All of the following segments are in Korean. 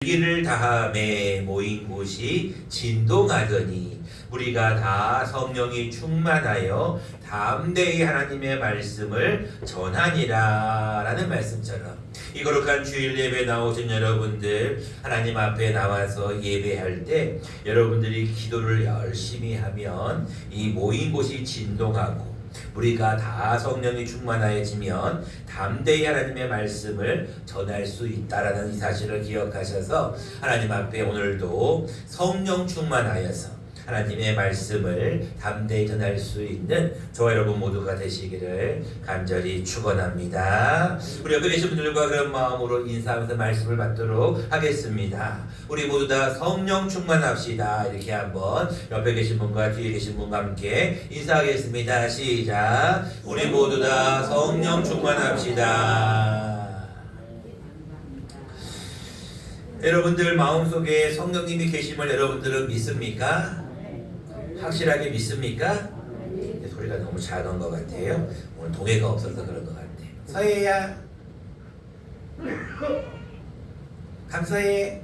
일기를 다함에 모인 곳이 진동하더니 우리가 다 성령이 충만하여 담대히 하나님의 말씀을 전하니라 라는 말씀처럼 이 거룩한 주일 예배 나오신 여러분들 하나님 앞에 나와서 예배할 때 여러분들이 기도를 열심히 하면 이 모인 곳이 진동하고 우리가 다 성령이 충만하여지면 담대히 하나님의 말씀을 전할 수 있다라는 이 사실을 기억하셔서 하나님 앞에 오늘도 성령 충만하여서 하나님의 말씀을 담대히 전할 수 있는 저와 여러분 모두가 되시기를 간절히 축원합니다. 우리 옆에 계신 분들과 그런 마음으로 인사하면서 말씀을 받도록 하겠습니다. 우리 모두 다 성령 충만합시다. 이렇게 한번 옆에 계신 분과 뒤에 계신 분과 함께 인사하겠습니다. 시작. 우리 모두 다 성령 충만합시다. 여러분들 마음속에 성령님이 계심을 여러분들은 믿습니까? 확실하게 믿습니까? 소리가 너무 작은 것 같아요. 오늘 동해가 없어서 그런 것 같아요. 서혜야, 강서혜.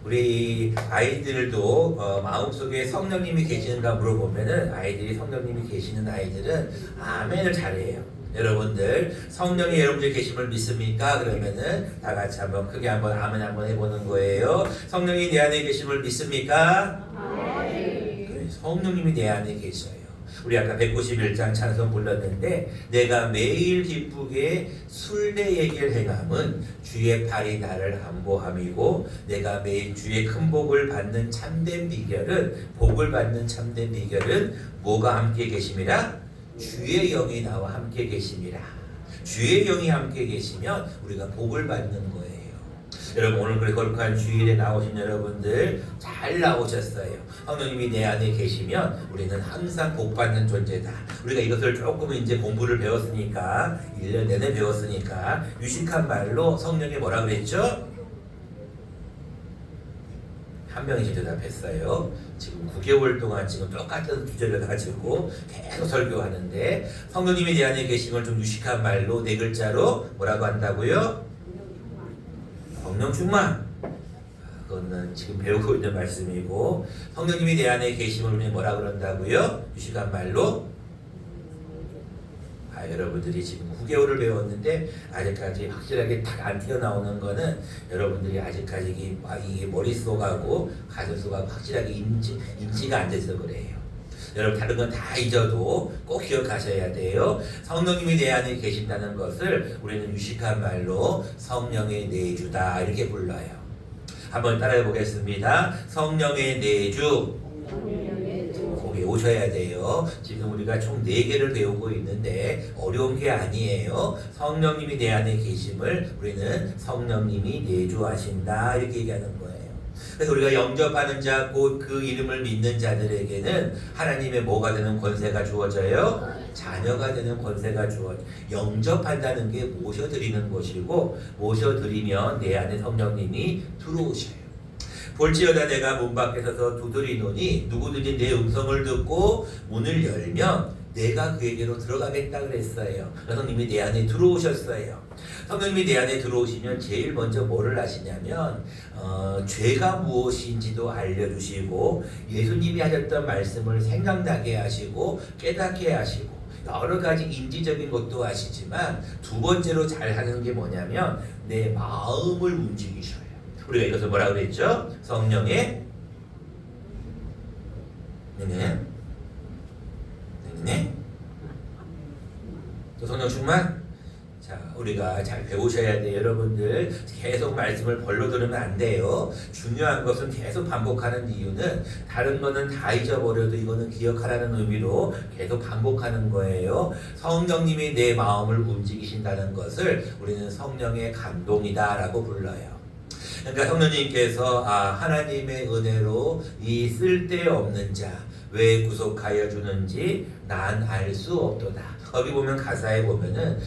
우리 아이들도 마음속에 성령님이 계시는가 물어보면은 아이들이 성령님이 계시는 아이들은 아멘을 잘해요. 여러분들 성령이 여러분들 계심을 믿습니까? 그러면은 다 같이 한번 크게 한번 아멘 한번 해보는 거예요. 성령이 내 안에 계심을 믿습니까? 네. 성령님이 내 안에 계셔요. 우리 아까 191장 찬송 불렀는데 내가 매일 기쁘게 순례 얘기를 행함은 주의 팔이 나를 안보함이고 내가 매일 주의 큰 복을 받는 참된 비결은 복을 받는 참된 비결은 뭐가 함께 계심이라? 주의 영이 나와 함께 계심이라. 주의 영이 함께 계시면 우리가 복을 받는 거예요. 여러분 오늘 그렇게 거룩한 주일에 나오신 여러분들 잘 나오셨어요. 성령님이 내 안에 계시면 우리는 항상 복 받는 존재다. 우리가 이것을 조금 이제 공부를 배웠으니까 1년 내내 배웠으니까 유식한 말로 성령이 뭐라 그랬죠? 한 명이 이제 대답했어요. 지금 9개월 동안 지금 똑같은 주제를 가지고 계속 설교하는데 성령님이 내 안에 계심을 좀 유식한 말로 4글자로 뭐라고 한다고요? 성령 충만. 그거는 지금 배우고 있는 말씀이고 성령님이 내 안에 계심을 우리는 뭐라 그런다고요? 유식한 말로 여러분들이 지금 9개월을 배웠는데 아직까지 확실하게 딱 안 튀어나오는 거는 여러분들이 아직까지 이게 머릿속하고 가슴속하고 확실하게 인지가 안 돼서 그래요. 여러분 다른 건 다 잊어도 꼭 기억하셔야 돼요. 성령님이 내 안에 계신다는 것을 우리는 유식한 말로 성령의 내주다 이렇게 불러요. 한번 따라해 보겠습니다. 성령의 내주. 오셔야 돼요. 지금 우리가 총 4개를 배우고 있는데 어려운 게 아니에요. 성령님이 내 안에 계심을 우리는 성령님이 내주하신다 이렇게 얘기하는 거예요. 그래서 우리가 영접하는 자, 곧 그 이름을 믿는 자들에게는 하나님의 뭐가 되는 권세가 주어져요? 자녀가 되는 권세가 주어져요. 영접한다는 게 모셔드리는 것이고 모셔드리면 내 안에 성령님이 들어오셔요. 볼지어다 내가 문 밖에 서서 두드리노니 누구든지 내 음성을 듣고 문을 열면 내가 그에게로 들어가겠다 그랬어요. 성령님이 내 안에 들어오셨어요. 성령님이 내 안에 들어오시면 제일 먼저 뭐를 하시냐면 죄가 무엇인지도 알려주시고 예수님이 하셨던 말씀을 생각나게 하시고 깨닫게 하시고 여러 가지 인지적인 것도 하시지만 두 번째로 잘 하는 게 뭐냐면 내 마음을 움직이셔요. 우리가 이것을 뭐라고 그랬죠? 성령의 또 성령 충만. 자, 우리가 잘 배우셔야 돼요. 여러분들 계속 말씀을 벌로 들으면 안 돼요. 중요한 것은 계속 반복하는 이유는 다른 거는 다 잊어버려도 이거는 기억하라는 의미로 계속 반복하는 거예요. 성령님이 내 마음을 움직이신다는 것을 우리는 성령의 감동이다라고 불러요. 그러니까 성령님께서 하나님의 은혜로 이 쓸데없는 자 왜 구속하여 주는지 난 알 수 없도다. 거기 보면 가사에 보면은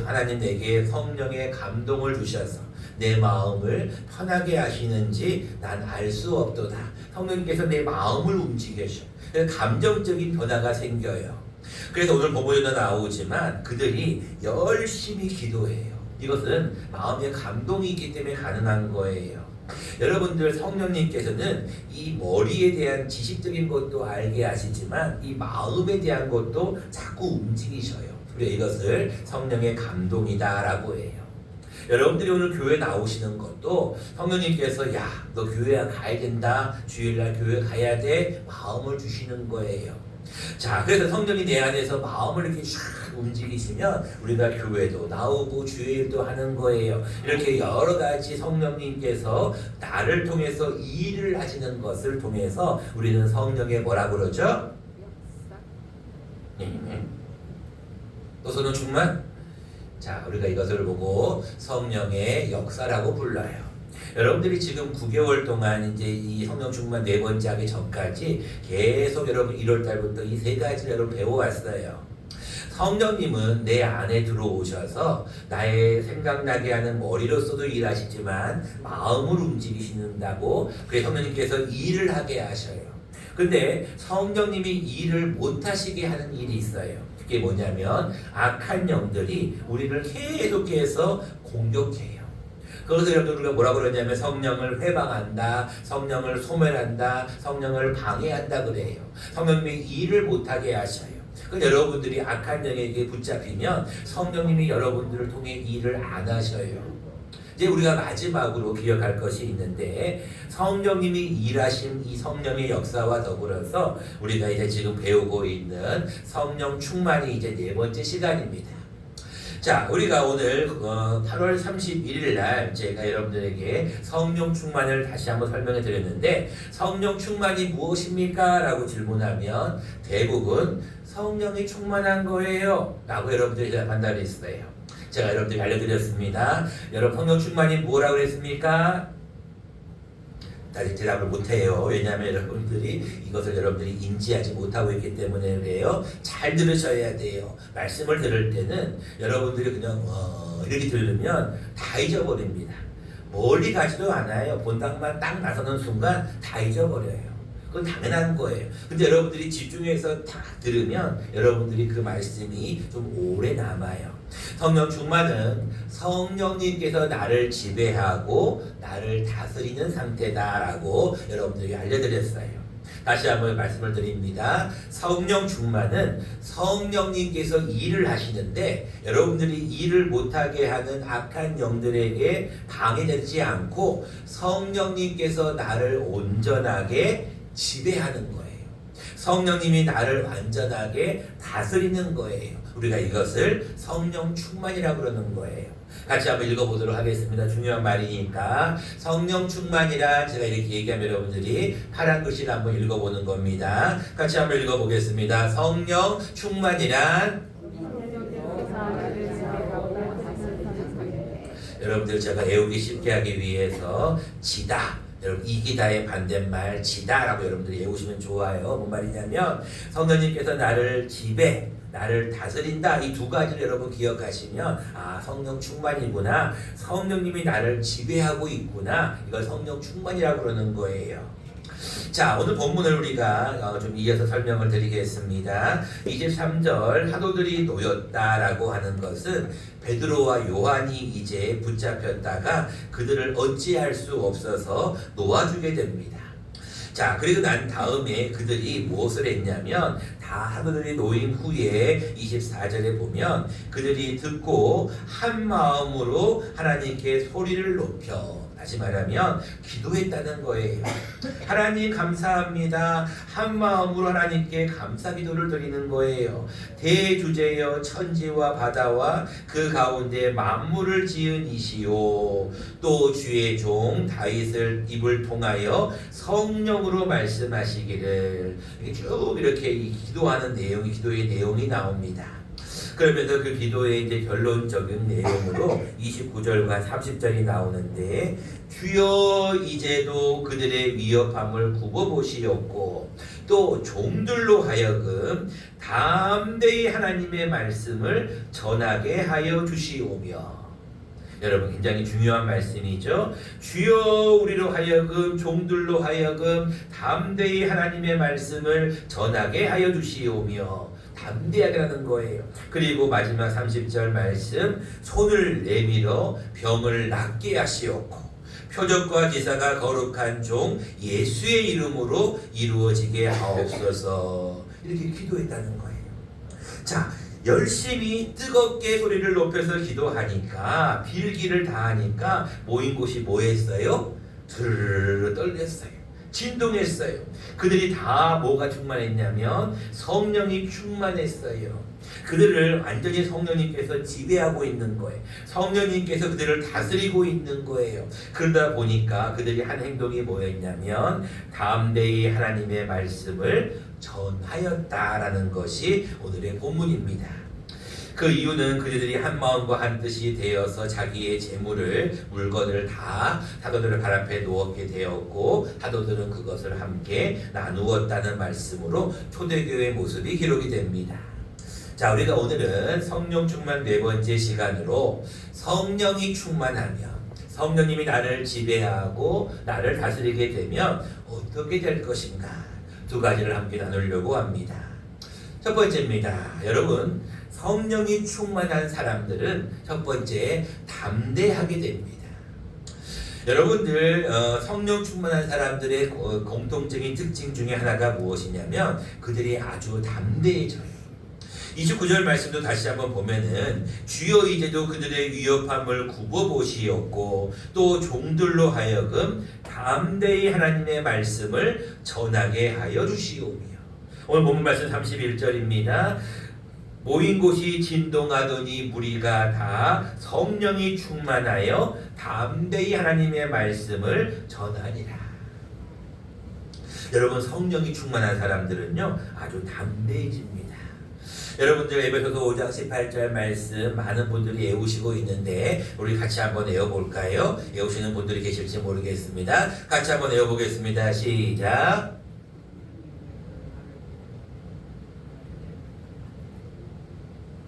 하나님 내게 성령의 감동을 주셔서 내 마음을 편하게 하시는지 난 알 수 없도다. 성령님께서 내 마음을 움직이셔. 감정적인 변화가 생겨요. 그래서 오늘 본문에도 나오지만 그들이 열심히 기도해요. 이것은 마음의 감동이 있기 때문에 가능한 거예요. 여러분들 성령님께서는 이 머리에 대한 지식적인 것도 알게 하시지만 이 마음에 대한 것도 자꾸 움직이셔요. 그래서 이것을 성령의 감동이다라고 해요. 여러분들이 오늘 교회 나오시는 것도 성령님께서 야, 너 교회 가야 된다. 주일날 교회 가야 돼. 마음을 주시는 거예요. 자, 그래서 성령이 내 안에서 마음을 이렇게 샥 움직이시면 우리가 교회도 나오고 주일도 하는 거예요. 이렇게 여러 가지 성령님께서 나를 통해서 일을 하시는 것을 통해서 우리는 성령의 뭐라 그러죠? 또 성령 충만? 자, 우리가 이것을 보고 성령의 역사라고 불러요. 여러분들이 지금 9개월 동안 이제 이 성령 충만 4번째 하기 전까지 계속 여러분 1월 달부터 이 3가지를 여러분 배워왔어요. 성령님은 내 안에 들어오셔서 나의 생각나게 하는 머리로서도 일하시지만 마음을 움직이신다고 그래서 성령님께서 일을 하게 하셔요. 근데 성령님이 일을 못하시게 하는 일이 있어요. 그게 뭐냐면 악한 영들이 우리를 계속해서 공격해요. 그래서 여러분 우리가 뭐라고 그러냐면 성령을 회방한다, 성령을 소멸한다, 성령을 방해한다 그래요. 성령님이 일을 못하게 하셔요. 그 여러분들이 악한 영에게 붙잡히면 성령님이 여러분들을 통해 일을 안 하셔요. 이제 우리가 마지막으로 기억할 것이 있는데 성령님이 일하신 이 성령의 역사와 더불어서 우리가 이제 지금 배우고 있는 성령 충만이 이제 4번째 시간입니다. 자, 우리가 오늘 8월 31일 날 제가 여러분들에게 성령 충만을 다시 한번 설명해 드렸는데 성령 충만이 무엇입니까? 라고 질문하면 대부분 성령이 충만한 거예요 라고 여러분들이 판단을 했어요. 제가 여러분들이 알려드렸습니다. 여러분 성령 충만이 뭐라고 그랬습니까? 다시 대답을 못해요. 왜냐하면 여러분들이 이것을 여러분들이 인지하지 못하고 있기 때문에 그래요. 잘 들으셔야 돼요. 말씀을 들을 때는 여러분들이 그냥 이렇게 들으면 다 잊어버립니다. 멀리 가지도 않아요. 본당만 딱 나서는 순간 다 잊어버려요. 그건 당연한 거예요. 근데 여러분들이 집중해서 다 들으면 여러분들이 그 말씀이 좀 오래 남아요. 성령 충만은 성령님께서 나를 지배하고 나를 다스리는 상태다라고 여러분들에게 알려드렸어요. 다시 한번 말씀을 드립니다. 성령 충만은 성령님께서 일을 하시는데 여러분들이 일을 못하게 하는 악한 영들에게 방해되지 않고 성령님께서 나를 온전하게 지배하는 거예요. 성령님이 나를 완전하게 다스리는 거예요. 우리가 이것을 성령 충만이라고 그러는 거예요. 같이 한번 읽어보도록 하겠습니다. 중요한 말이니까. 성령 충만이란 제가 이렇게 얘기하면 여러분들이 파란 글씨를 한번 읽어보는 겁니다. 같이 한번 읽어보겠습니다. 성령 충만이란 여러분들 제가 외우기 쉽게 하기 위해서 지다. 여러분 이기다의 반대말 지다라고 여러분들이 외우시면 좋아요. 뭔 말이냐면 성령님께서 나를 지배, 나를 다스린다. 이 2가지를 여러분 기억하시면 아 성령 충만이구나. 성령님이 나를 지배하고 있구나. 이걸 성령 충만이라고 그러는 거예요. 자, 오늘 본문을 우리가 좀 이어서 설명을 드리겠습니다. 23절 사도들이 놓였다라고 하는 것은 베드로와 요한이 이제 붙잡혔다가 그들을 어찌할 수 없어서 놓아주게 됩니다. 자, 그리고 난 다음에 그들이 무엇을 했냐면 다 사도들이 놓인 후에 24절에 보면 그들이 듣고 한 마음으로 하나님께 소리를 높여 다시 말하면 기도했다는 거예요. 하나님 감사합니다. 한 마음으로 하나님께 감사 기도를 드리는 거예요. 대주제여 천지와 바다와 그 가운데 만물을 지은 이시오. 또 주의 종 다윗을 입을 통하여 성령으로 말씀하시기를. 쭉 이렇게 기도하는 내용이 기도의 내용이 나옵니다. 그러면서 그 기도의 이제 결론적인 내용으로 29절과 30절이 나오는데 주여 이제도 그들의 위협함을 굽어보시옵고 또 종들로 하여금 담대히 하나님의 말씀을 전하게 하여 주시오며. 여러분 굉장히 중요한 말씀이죠. 주여 우리로 하여금 종들로 하여금 담대히 하나님의 말씀을 전하게 하여 주시오며. 담대하게라는 거예요. 그리고 마지막 30절 말씀, 손을 내밀어 병을 낫게 하시었고 표적과 기사가 거룩한 종 예수의 이름으로 이루어지게 하옵소서. 이렇게 기도했다는 거예요. 자, 열심히 뜨겁게 소리를 높여서 기도하니까, 빌기를 다 하니까 모인 곳이 뭐 했어요? 드르르르 떨렸어요. 진동했어요. 그들이 다 뭐가 충만했냐면 성령이 충만했어요. 그들을 완전히 성령님께서 지배하고 있는 거예요. 성령님께서 그들을 다스리고 있는 거예요. 그러다 보니까 그들이 한 행동이 뭐였냐면 담대히 하나님의 말씀을 전하였다라는 것이 오늘의 본문입니다. 그 이유는 그들이 한 마음과 한 뜻이 되어서 자기의 재물을, 물건을 다 사도들의 발 앞에 놓았게 되었고 사도들은 그것을 함께 나누었다는 말씀으로 초대교회의 모습이 기록이 됩니다. 자, 우리가 오늘은 성령 충만 네 번째 시간으로 성령이 충만하면, 성령님이 나를 지배하고 나를 다스리게 되면 어떻게 될 것인가, 두 가지를 함께 나누려고 합니다. 첫 번째입니다. 여러분, 성령이 충만한 사람들은 첫 번째 담대하게 됩니다. 여러분들 성령 충만한 사람들의 공통적인 특징 중에 하나가 무엇이냐면 그들이 아주 담대해져요. 29절 말씀도 다시 한번 보면은 주여 이제도 그들의 위협함을 굽어보시었고 또 종들로 하여금 담대히 하나님의 말씀을 전하게 하여 주시오며. 오늘 본문 말씀 31절입니다. 모인 곳이 진동하더니 무리가 다 성령이 충만하여 담대히 하나님의 말씀을 전하니라. 여러분, 성령이 충만한 사람들은요 아주 담대해집니다. 여러분들 에베소서 5장 18절 말씀 많은 분들이 외우시고 있는데 우리 같이 한번 외워볼까요? 외우시는 분들이 계실지 모르겠습니다. 같이 한번 외워보겠습니다. 시작.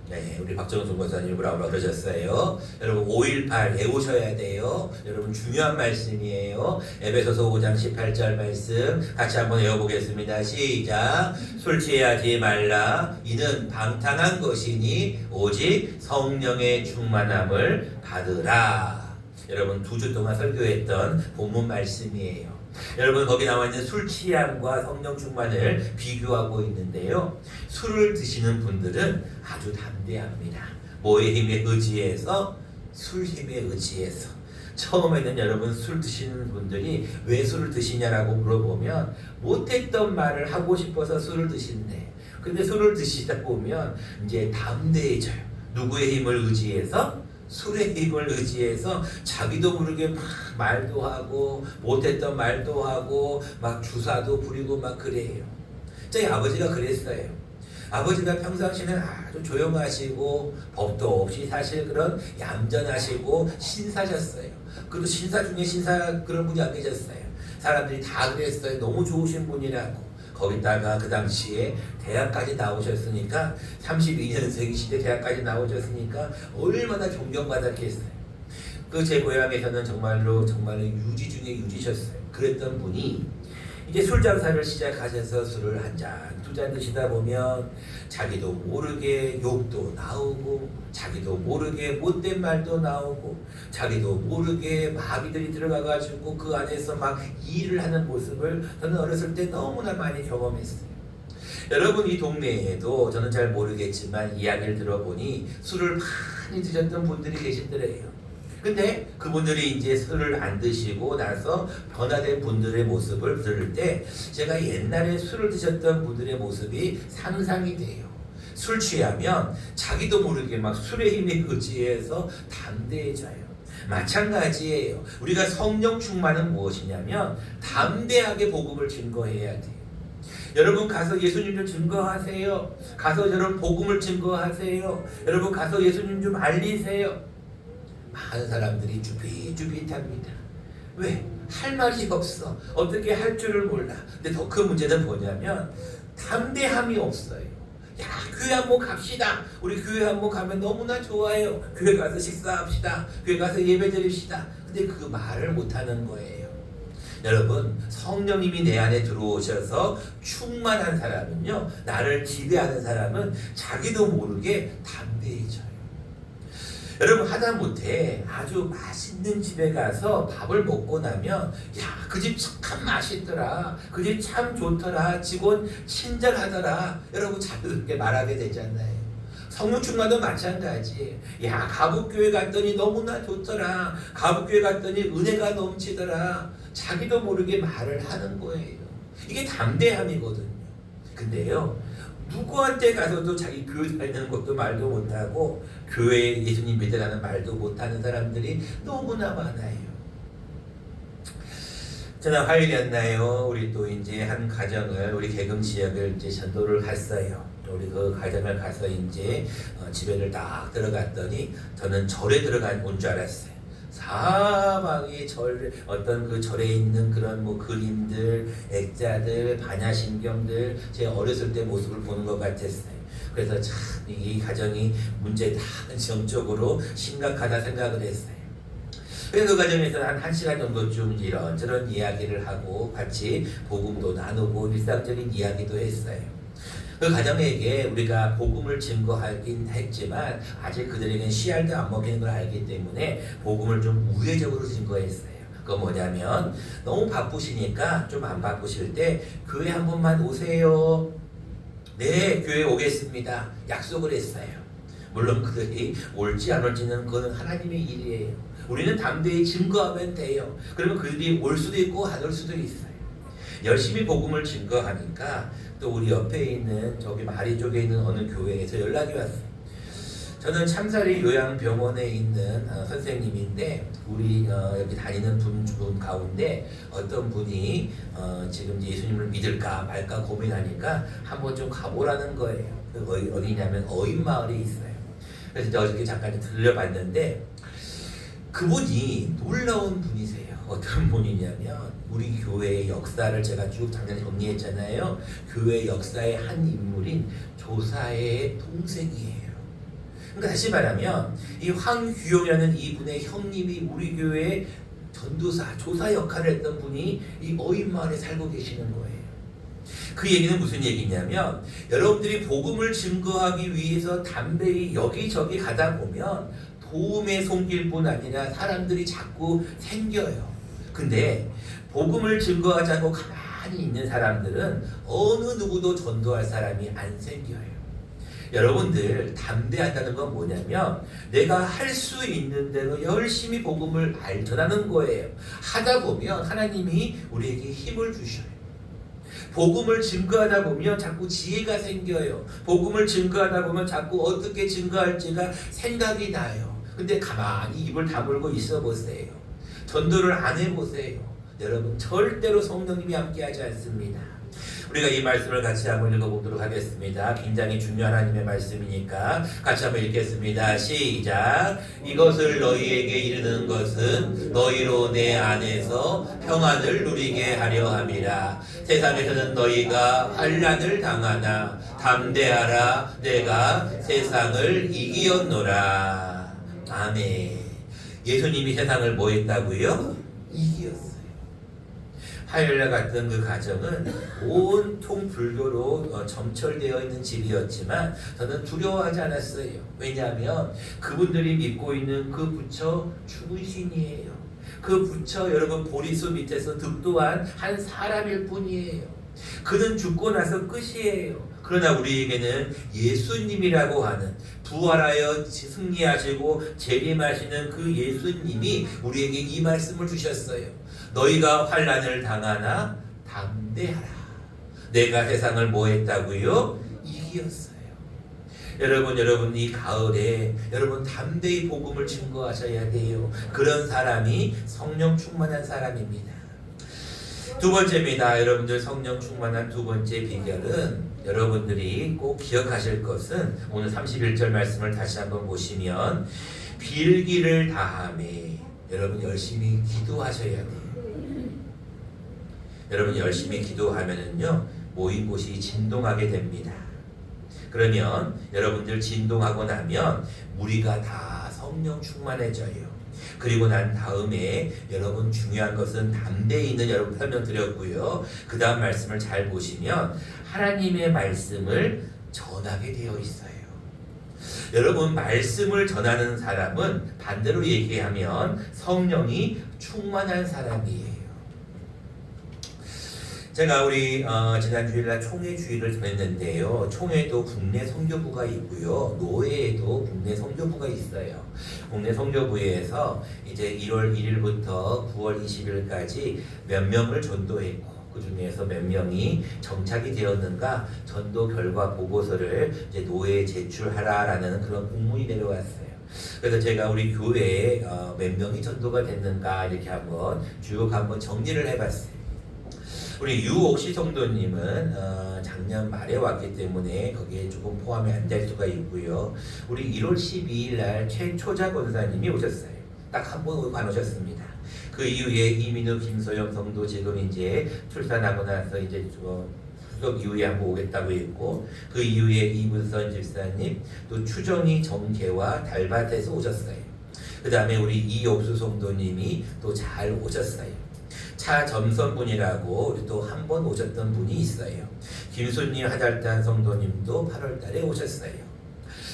네, 우리 박정수 권사님 브라우라 그러셨어요. 여러분 5.18 외우셔야 돼요. 여러분 중요한 말씀이에요. 에베소서 5장 18절 말씀 같이 한번 외워보겠습니다. 시작. 술 취하지 말라. 이는 방탕한 것이니 오직 성령의 충만함을 받으라. 여러분 2주 동안 설교했던 본문 말씀이에요. 여러분 거기 나와 있는 술 취함과 성령 충만을 비교하고 있는데요. 술을 드시는 분들은 아주 담대합니다. 뭐의 힘에 의지해서? 술 힘에 의지해서. 처음에는 여러분 술 드시는 분들이 왜 술을 드시냐라고 물어보면 못했던 말을 하고 싶어서 술을 드신대. 근데 술을 드시다 보면 이제 담대해져요. 누구의 힘을 의지해서? 술의 힘을 의지해서 자기도 모르게 막 말도 하고 못했던 말도 하고 막 주사도 부리고 막 그래요. 저희 아버지가 그랬어요. 아버지가 평상시는 아주 조용하시고 법도 없이 사실 그런 얌전하시고 신사셨어요. 그리고 신사 중에 신사 그런 분이 안 계셨어요. 사람들이 다 그랬어요. 너무 좋으신 분이라고. 거기다가 그 당시에 대학까지 나오셨으니까 32년생이시대 대학까지 나오셨으니까 얼마나 존경받았겠어요. 그 제 고향에서는 정말로 유지 중에 유지셨어요. 그랬던 분이 이제 술 장사를 시작하셔서 술을 한 잔, 두 잔 드시다 보면 자기도 모르게 욕도 나오고 자기도 모르게 못된 말도 나오고 자기도 모르게 마귀들이 들어가가지고 그 안에서 막 일을 하는 모습을 저는 어렸을 때 너무나 많이 경험했어요. 여러분 이 동네에도 저는 잘 모르겠지만 이야기를 들어보니 술을 많이 드셨던 분들이 계시더래요. 근데 그분들이 이제 술을 안 드시고 나서 변화된 분들의 모습을 들을 때 제가 옛날에 술을 드셨던 분들의 모습이 상상이 돼요. 술 취하면 자기도 모르게 막 술의 힘에 의지해서 담대해져요. 마찬가지예요. 우리가 성령 충만은 무엇이냐면 담대하게 복음을 증거해야 돼요. 여러분 가서 예수님 좀 증거하세요. 가서 여러분 복음을 증거하세요. 여러분 가서 예수님 좀 알리세요. 많은 사람들이 주비주비합니다. 왜? 할 말이 없어. 어떻게 할 줄을 몰라. 근데 더 큰 문제는 뭐냐면 담대함이 없어요. 야, 교회 한번 갑시다. 우리 교회 한번 가면 너무나 좋아요. 교회 가서 식사합시다. 교회 가서 예배 드립시다. 근데 그 말을 못하는 거예요. 여러분, 성령님이 내 안에 들어오셔서 충만한 사람은요, 나를 지배하는 사람은 자기도 모르게 담대해져요. 여러분, 하다못해 아주 맛있는 집에 가서 밥을 먹고 나면 야, 그 집 참 맛있더라, 그 집 참 좋더라, 직원 친절하더라, 여러분 자유롭게 말하게 되잖아요. 성령 충만도 마찬가지. 야, 가북교회 갔더니 너무나 좋더라, 가북교회 갔더니 은혜가 넘치더라, 자기도 모르게 말을 하는 거예요. 이게 담대함이거든요. 근데요, 누구한테 가서도 자기 교회 다니는 것도 말도 못하고 교회에 예수님 믿으라는 말도 못하는 사람들이 너무나 많아요. 지난 화요일이었나요? 우리 또 이제 한 가정을, 우리 개금 지역을 이제 전도를 갔어요. 우리 그 가정을 가서 이제 집에를 딱 들어갔더니 저는 절에 온 줄 알았어요. 사방이 어떤 그 절에 있는 그런 뭐 그림들, 액자들, 반야신경들, 제 어렸을 때 모습을 보는 것 같았어요. 그래서 참 이 가정이 문제다, 정적으로 심각하다 생각을 했어요. 그래서 그 과정에서 한 1시간 정도쯤 이런저런 이야기를 하고 같이 복음도 나누고 일상적인 이야기도 했어요. 그 가정에게 우리가 복음을 증거하긴 했지만 아직 그들에게는 씨알도 안 먹히는 걸 알기 때문에 복음을 좀 우회적으로 증거했어요. 그건 뭐냐면, 너무 바쁘시니까 좀 안 바쁘실 때 교회 한 번만 오세요. 네, 교회 오겠습니다. 약속을 했어요. 물론 그들이 올지 안 올지는 그건 하나님의 일이에요. 우리는 담대히 증거하면 돼요. 그러면 그들이 올 수도 있고 안 올 수도 있어요. 열심히 복음을 증거하니까 또 우리 옆에 있는 저기 마리 쪽에 있는 어느 교회에서 연락이 왔어요. 저는 참사리 요양병원에 있는 선생님인데 우리 여기 다니는 분 가운데 어떤 분이 지금 예수님을 믿을까 말까 고민하니까 한번 좀 가보라는 거예요. 어디냐면 어인마을에 있어요. 그래서 이제 어저께 잠깐 들려봤는데 그분이 놀라운 분이세요. 어떤 분이냐면 우리 교회의 역사를 제가 쭉 작년에 정리했잖아요. 교회 역사의 한 인물인 조사의 동생이에요. 그러니까 다시 말하면 이 황규용이라는 이분의 형님이 우리 교회의 전도사, 조사 역할을 했던 분이 이 어인마을에 살고 계시는 거예요. 그 얘기는 무슨 얘기냐면 여러분들이 복음을 증거하기 위해서 담대히 여기저기 가다 보면 도움의 손길뿐 아니라 사람들이 자꾸 생겨요. 근데 복음을 증거하자고 가만히 있는 사람들은 어느 누구도 전도할 사람이 안 생겨요. 여러분들 담대하다는 건 뭐냐면 내가 할 수 있는 대로 열심히 복음을 전하는 거예요. 하다 보면 하나님이 우리에게 힘을 주셔요. 복음을 증거하다 보면 자꾸 지혜가 생겨요. 복음을 증거하다 보면 자꾸 어떻게 증거할지가 생각이 나요. 근데 가만히 입을 다물고 있어 보세요. 전도를 안 해보세요. 여러분 절대로 성령님이 함께하지 않습니다. 우리가 이 말씀을 같이 한번 읽어보도록 하겠습니다. 굉장히 중요한 하나님의 말씀이니까 같이 한번 읽겠습니다. 시작. 이것을 너희에게 이르는 것은 너희로 내 안에서 평안을 누리게 하려 함이라. 세상에서는 너희가 환난을 당하나 담대하라. 내가 세상을 이기었노라. 아멘. 예수님이 세상을 뭐 했다고요? 이기었어요. 화요일날 갔던 그 가정은 온통 불교로 점철되어 있는 집이었지만 저는 두려워하지 않았어요. 왜냐하면 그분들이 믿고 있는 그 부처 죽은 신이에요. 그 부처 여러분 보리수 밑에서 득도한 한 사람일 뿐이에요. 그는 죽고 나서 끝이에요. 그러나 우리에게는 예수님이라고 하는 부활하여 승리하시고 재림하시는 그 예수님이 우리에게 이 말씀을 주셨어요. 너희가 환난을 당하나 담대하라. 내가 세상을 뭐 했다고요? 이기었어요. 여러분 이 가을에 여러분 담대히 복음을 증거하셔야 돼요. 그런 사람이 성령 충만한 사람입니다. 두 번째입니다. 여러분들 성령 충만한 두 번째 비결은 여러분들이 꼭 기억하실 것은 오늘 31절 말씀을 다시 한번 보시면 빌기를 다하매 여러분 열심히 기도하셔야 돼요. 여러분 열심히 기도하면은요 모인 곳이 진동하게 됩니다. 그러면 여러분들 진동하고 나면 우리가 다 성령 충만해져요. 그리고 난 다음에 여러분 중요한 것은 담대 있는 여러분 설명드렸고요. 그 다음 말씀을 잘 보시면 하나님의 말씀을 전하게 되어 있어요. 여러분 말씀을 전하는 사람은 반대로 얘기하면 성령이 충만한 사람이에요. 제가 우리 지난 주일날 총회 주일을 전했는데요. 총회도 국내 선교부가 있고요. 노회에도 국내 선교부가 있어요. 국내 선교부에서 이제 1월 1일부터 9월 20일까지 몇 명을 전도했고 그 중에서 몇 명이 정착이 되었는가 전도 결과 보고서를 이제 노회에 제출하라라는 그런 공문이 내려왔어요. 그래서 제가 우리 교회에 몇 명이 전도가 됐는가 이렇게 한번 정리를 해봤어요. 우리 유옥시 성도님은 작년 말에 왔기 때문에 거기에 조금 포함이 안 될 수가 있고요. 우리 1월 12일 날 최초자 권사님이 오셨어요. 딱 한 번 안 오셨습니다. 그 이후에 이민우 김소영 성도 지금 이제 출산하고 나서 이제 수석 이후에 한번 오겠다고 했고 그 이후에 이문선 집사님 또 추정희 정계와 달밭에서 오셨어요. 그 다음에 우리 이옥수 성도님이 또 잘 오셨어요. 차점선분이라고 우리 또 한 번 오셨던 분이 있어요. 김순님 하달단 성도님도 8월달에 오셨어요.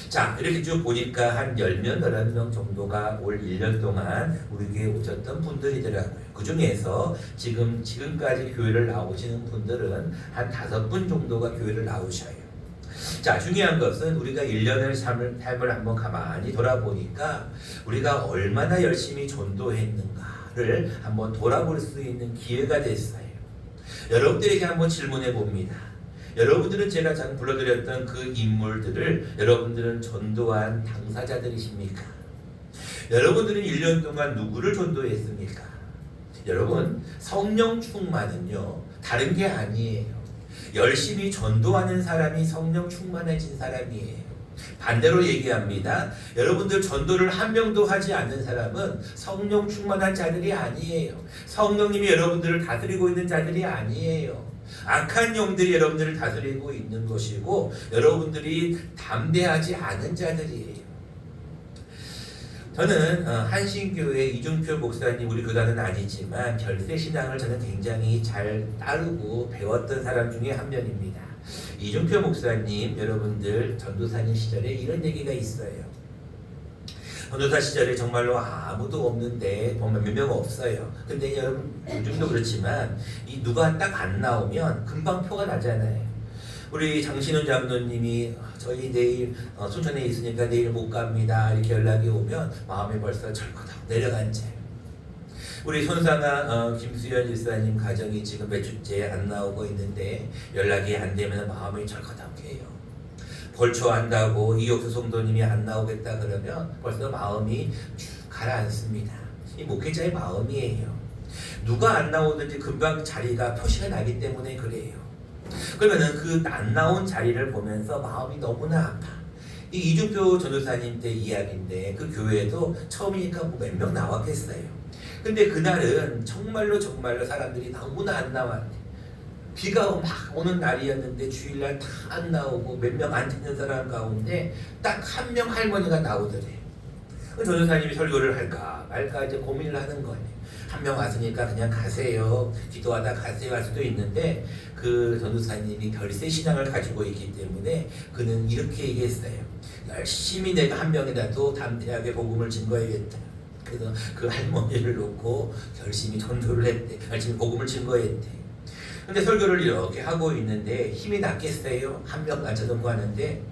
자 이렇게 쭉 보니까 한 10명, 11명 정도가 올 1년 동안 우리 교회에 오셨던 분들이더라고요. 그 중에서 지금까지 교회를 나오시는 분들은 한 5분 정도가 교회를 나오셔요. 자 중요한 것은 우리가 1년을 삶을 한번 가만히 돌아보니까 우리가 얼마나 열심히 전도했는가를 한번 돌아볼 수 있는 기회가 됐어요. 여러분들에게 한번 질문해 봅니다. 여러분들은 제가 장 불러드렸던 그 인물들을 여러분들은 전도한 당사자들이십니까? 여러분들은 1년 동안 누구를 전도했습니까? 여러분 성령 충만은요 다른 게 아니에요. 열심히 전도하는 사람이 성령 충만해진 사람이에요. 반대로 얘기합니다. 여러분들 전도를 한 명도 하지 않는 사람은 성령 충만한 자들이 아니에요. 성령님이 여러분들을 다스리고 있는 자들이 아니에요. 악한 영들이 여러분들을 다스리고 있는 것이고 여러분들이 담대하지 않은 자들이에요. 저는 한신교회 이중표 목사님 우리 교단은 아니지만 결세신앙을 저는 굉장히 잘 따르고 배웠던 사람 중에 한 명입니다. 이중표 목사님 여러분들 전도사님 시절에 이런 얘기가 있어요. 전도사 시절에 정말로 아무도 없는데 보면 몇 명 없어요. 근데 여러분 요즘도 그렇지만 이 누가 딱 안 나오면 금방 표가 나잖아요. 우리 장신훈 장로님이 저희 내일 순천에 있으니까 내일 못 갑니다 이렇게 연락이 오면 마음이 벌써 철커덕 내려간 채. 우리 손상아 김수현 일사님 가정이 지금 몇 주째 안 나오고 있는데 연락이 안 되면 마음이 철커덕해요. 벌초한다고 이옥수 성도님이 안 나오겠다 그러면 벌써 마음이 쭉 가라앉습니다. 이 목회자의 마음이에요. 누가 안 나오든지 금방 자리가 표시가 나기 때문에 그래요. 그러면은 그 안 나온 자리를 보면서 마음이 너무나 아파. 이 이중표 전도사님 때 이야기인데 그 교회에도 처음이니까 뭐 몇 명 나왔겠어요. 근데 그날은 정말로 사람들이 너무나 안 나왔대. 비가 막 오는 날이었는데 주일날 다 안 나오고 몇 명 안 되는 사람 가운데 딱 한 명 할머니가 나오더래. 그 전도사님이 설교를 할까 말까 이제 고민을 하는 거예요. 한 명 왔으니까 그냥 가세요. 기도하다 가세요 할 수도 있는데 그 전도사님이 결세 신앙을 가지고 있기 때문에 그는 이렇게 얘기했어요. 열심히 내가 한 명이라도 담대하게 복음을 증거해야겠다. 그래서 그 할머니를 놓고 열심히 전도를 했대. 열심히 복음을 증거했대. 근데 설교를 이렇게 하고 있는데 힘이 났겠어요. 한 명 맞춰놓고 하는데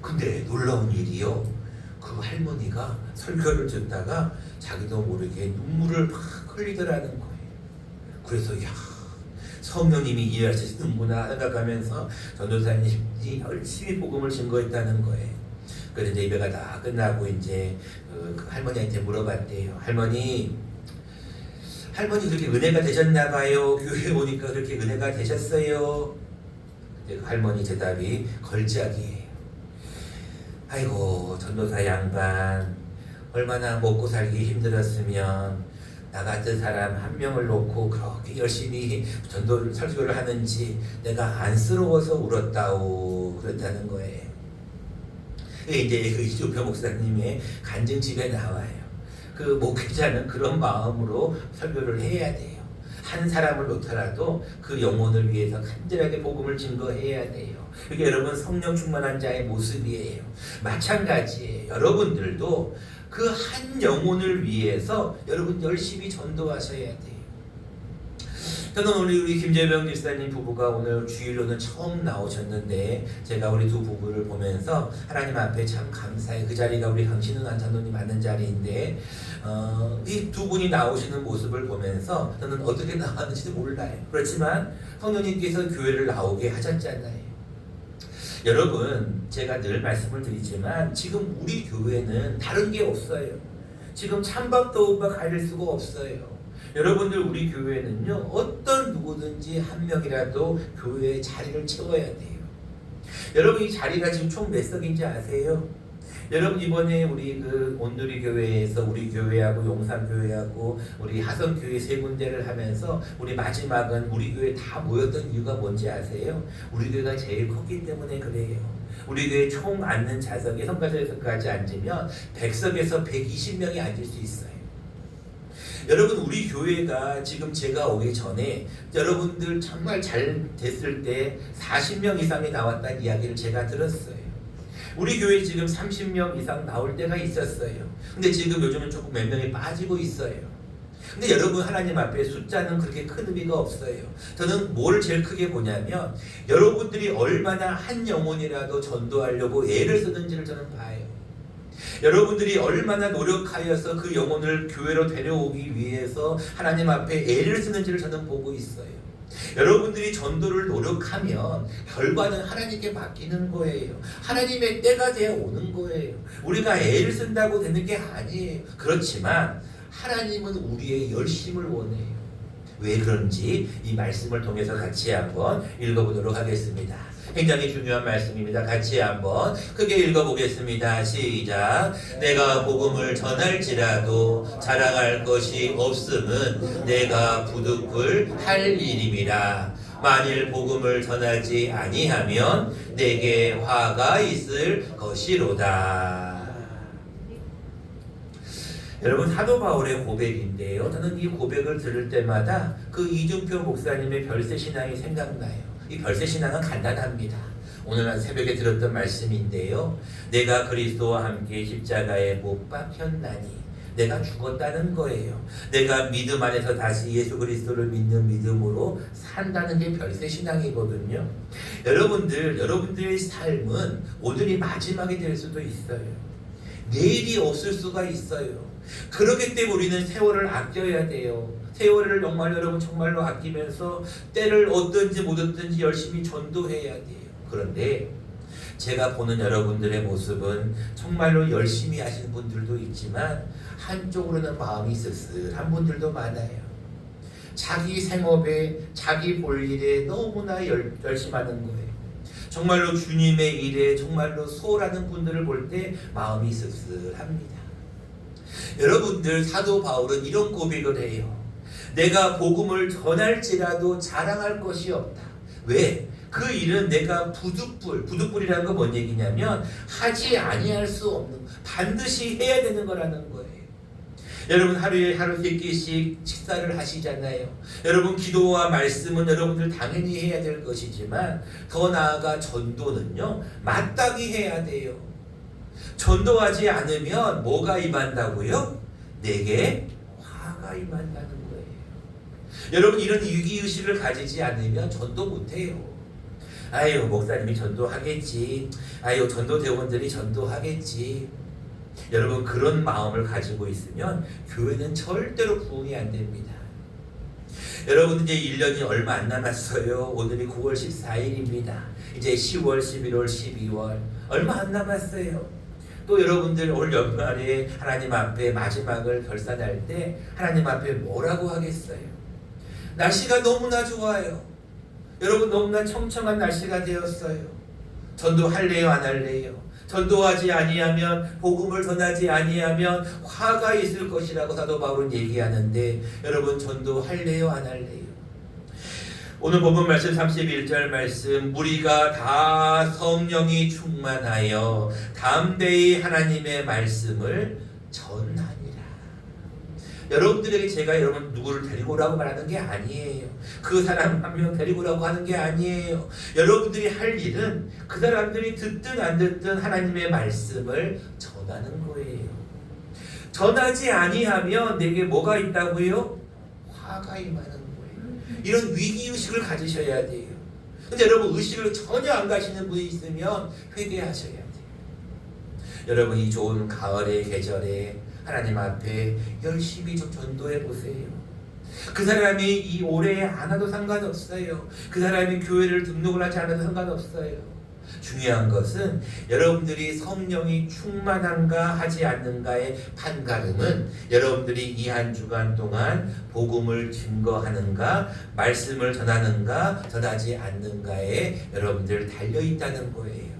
근데 놀라운 일이요. 그 할머니가 설교를 듣다가 자기도 모르게 눈물을 막 흘리더라는 거예요. 그래서 야 성령님이 일하시는구나 생각하면서 전도사님이 열심히 복음을 증거했다는 거예요. 그래서 이제 예배가 다 끝나고 이제 그 할머니한테 물어봤대요. 할머니 그렇게 은혜가 되셨나 봐요. 교회에 오니까 그렇게 은혜가 되셨어요. 근데 그 할머니 대답이 걸작이에요. 아이고 전도사 양반 얼마나 먹고 살기 힘들었으면 나 같은 사람 한 명을 놓고 그렇게 열심히 설교를 하는지 내가 안쓰러워서 울었다고 그랬다는 거예요. 이제 그 이종표 목사님의 간증집에 나와요. 그 목회자는 그런 마음으로 설교를 해야 돼요. 한 사람을 놓더라도 그 영혼을 위해서 간절하게 복음을 증거해야 돼요. 그게 여러분 성령 충만한 자의 모습이에요. 마찬가지예요. 여러분들도 그 한 영혼을 위해서 여러분 열심히 전도하셔야 돼요. 저는 우리 김재병 집사님 부부가 오늘 주일로는 처음 나오셨는데 제가 우리 두 부부를 보면서 하나님 앞에 참 감사해. 그 자리가 우리 강신은 안찬호님 맞는 자리인데 이 두 분이 나오시는 모습을 보면서 저는 어떻게 나왔는지도 몰라요. 그렇지만 성령님께서 교회를 나오게 하셨잖아요. 여러분 제가 늘 말씀을 드리지만 지금 우리 교회는 다른 게 없어요. 지금 찬밥도 가릴 수가 없어요. 여러분들 우리 교회는요 어떤 누구든지 한 명이라도 교회의 자리를 채워야 돼요. 여러분 이 자리가 지금 총 몇 석인지 아세요? 여러분 이번에 우리 그 온누리 교회에서 우리 교회하고 용산교회하고 우리 하성교회 세 군데를 하면서 우리 마지막은 우리 교회 다 모였던 이유가 뭔지 아세요? 우리 교회가 제일 컸기 때문에 그래요. 우리 교회 총 앉는 좌석에 성가절에서까지 앉으면 100석에서 120명이 앉을 수 있어요. 여러분 우리 교회가 지금 제가 오기 전에 여러분들 정말 잘 됐을 때 40명 이상이 나왔다는 이야기를 제가 들었어요. 우리 교회 지금 30명 이상 나올 때가 있었어요. 근데 지금 요즘은 조금 몇 명이 빠지고 있어요. 근데 여러분 하나님 앞에 숫자는 그렇게 큰 의미가 없어요. 저는 뭘 제일 크게 보냐면 여러분들이 얼마나 한 영혼이라도 전도하려고 애를 쓰는지를 저는 봐요. 여러분들이 얼마나 노력하여서 그 영혼을 교회로 데려오기 위해서 하나님 앞에 애를 쓰는지를 저는 보고 있어요. 여러분들이 전도를 노력하면 결과는 하나님께 맡기는 거예요. 하나님의 때가 되어 오는 거예요. 우리가 애를 쓴다고 되는 게 아니에요. 그렇지만 하나님은 우리의 열심을 원해요. 왜 그런지 이 말씀을 통해서 같이 한번 읽어보도록 하겠습니다. 굉장히 중요한 말씀입니다. 같이 한번 크게 읽어보겠습니다. 시작. 내가 복음을 전할지라도 자랑할 것이 없음은 내가 부득불 할 일임이라. 만일 복음을 전하지 아니하면 내게 화가 있을 것이로다. 여러분 사도 바울의 고백인데요. 저는 이 고백을 들을 때마다 그 이중표 목사님의 별세신앙이 생각나요. 이 별세신앙은 간단합니다. 오늘 새벽에 들었던 말씀인데요. 내가 그리스도와 함께 십자가에 못 박혔나니 내가 죽었다는 거예요. 내가 믿음 안에서 다시 예수 그리스도를 믿는 믿음으로 산다는 게 별세신앙이거든요. 여러분들의 삶은 오늘이 마지막이 될 수도 있어요. 내일이 없을 수가 있어요. 그렇기 때문에 우리는 세월을 아껴야 돼요. 세월을 정말 여러분 정말로 아끼면서 때를 얻든지 못 얻든지 열심히 전도해야 돼요. 그런데 제가 보는 여러분들의 모습은 정말로 열심히 하시는 분들도 있지만 한쪽으로는 마음이 씁쓸한 분들도 많아요. 자기 생업에 자기 볼 일에 너무나 열심하는 거예요. 정말로 주님의 일에 정말로 소홀하는 분들을 볼 때 마음이 씁쓸합니다. 여러분들 사도 바울은 이런 고백을 해요. 내가 복음을 전할지라도 자랑할 것이 없다. 왜? 그 일은 내가 부득불이라는 건 뭔 얘기냐면 하지 아니할 수 없는, 반드시 해야 되는 거라는 거예요. 여러분 하루에 하루 3끼씩 식사를 하시잖아요. 여러분 기도와 말씀은 여러분들 당연히 해야 될 것이지만 더 나아가 전도는요 마땅히 해야 돼요. 전도하지 않으면 뭐가 임한다고요? 내게 화가 임한다는 거예요. 여러분 이런 위기의식을 가지지 않으면 전도 못해요. 아유 목사님이 전도하겠지. 아유 전도대원들이 전도하겠지. 여러분 그런 마음을 가지고 있으면 교회는 절대로 부흥이 안 됩니다. 여러분 이제 1년이 얼마 안 남았어요. 오늘이 9월 14일입니다. 이제 10월, 11월, 12월 얼마 안 남았어요. 또 여러분들 올 연말에 하나님 앞에 마지막을 결산할 때 하나님 앞에 뭐라고 하겠어요? 날씨가 너무나 좋아요. 여러분 너무나 청청한 날씨가 되었어요. 전도할래요 안 할래요? 전도하지 아니하면 복음을 전하지 아니하면 화가 있을 것이라고 사도 바울은 얘기하는데 여러분 전도할래요 안 할래요? 오늘 본문 말씀 31절 말씀 우리가 다 성령이 충만하여 담대히 하나님의 말씀을 전하니라. 여러분들에게 제가 여러분 누구를 데리고 오라고 말하는 게 아니에요. 그 사람 한 명 데리고 오라고 하는 게 아니에요. 여러분들이 할 일은 그 사람들이 듣든 안 듣든 하나님의 말씀을 전하는 거예요. 전하지 아니하면 내게 뭐가 있다고요? 화가 임하는 거예요. 이런 위기의식을 가지셔야 돼요. 근데 여러분 의식을 전혀 안 가시는 분이 있으면 회개하셔야 돼요. 여러분 이 좋은 가을의 계절에 하나님 앞에 열심히 좀 전도해 보세요. 그 사람이 이 올해에 안 와도 상관없어요. 그 사람이 교회를 등록을 하지 않아도 상관없어요. 중요한 것은 여러분들이 성령이 충만한가 하지 않는가의 판가름은 여러분들이 이 한 주간 동안 복음을 증거하는가, 말씀을 전하는가, 전하지 않는가에 여러분들 달려있다는 거예요.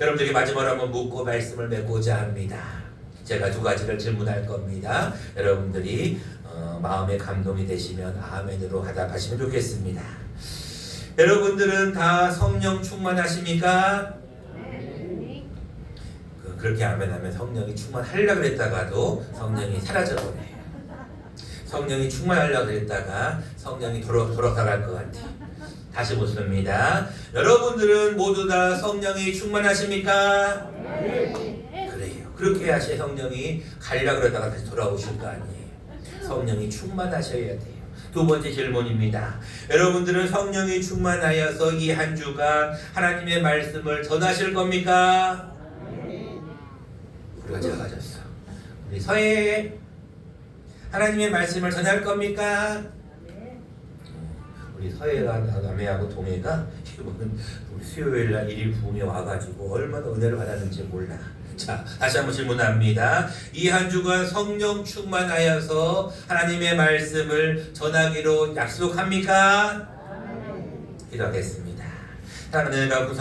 여러분들에게 마지막으로 한번 묻고 말씀을 맺고자 합니다. 제가 두 가지를 질문할 겁니다. 여러분들이 마음에 감동이 되시면 아멘으로 화답하시면 좋겠습니다. 여러분들은 다 성령 충만하십니까? 그렇게 아멘하면 성령이 충만하려고 그랬다가도 성령이 사라져버려요. 성령이 충만하려고 그랬다가 성령이 돌아갈 것 같아요. 다시 묻습니다. 여러분들은 모두 다 성령이 충만하십니까? 그래요. 그렇게 하셔야 성령이 가려고 그러다가 다시 돌아오실 거 아니에요. 성령이 충만하셔야 돼요. 두 번째 질문입니다. 여러분들은 성령이 충만하여서 이 한 주간 하나님의 말씀을 전하실 겁니까? 우리가 작아졌어. 우리 서해 하나님의 말씀을 전할 겁니까? 우리 서해가 남해하고 동해가 이번 우리 수요일날 1일 부흥에 와가지고 얼마나 은혜를 받았는지 몰라. 자, 다시 한번 질문합니다. 이 한 주간 성령 충만하여서 하나님의 말씀을 전하기로 약속합니까? 기도하겠습니다. 사랑하는 여러분,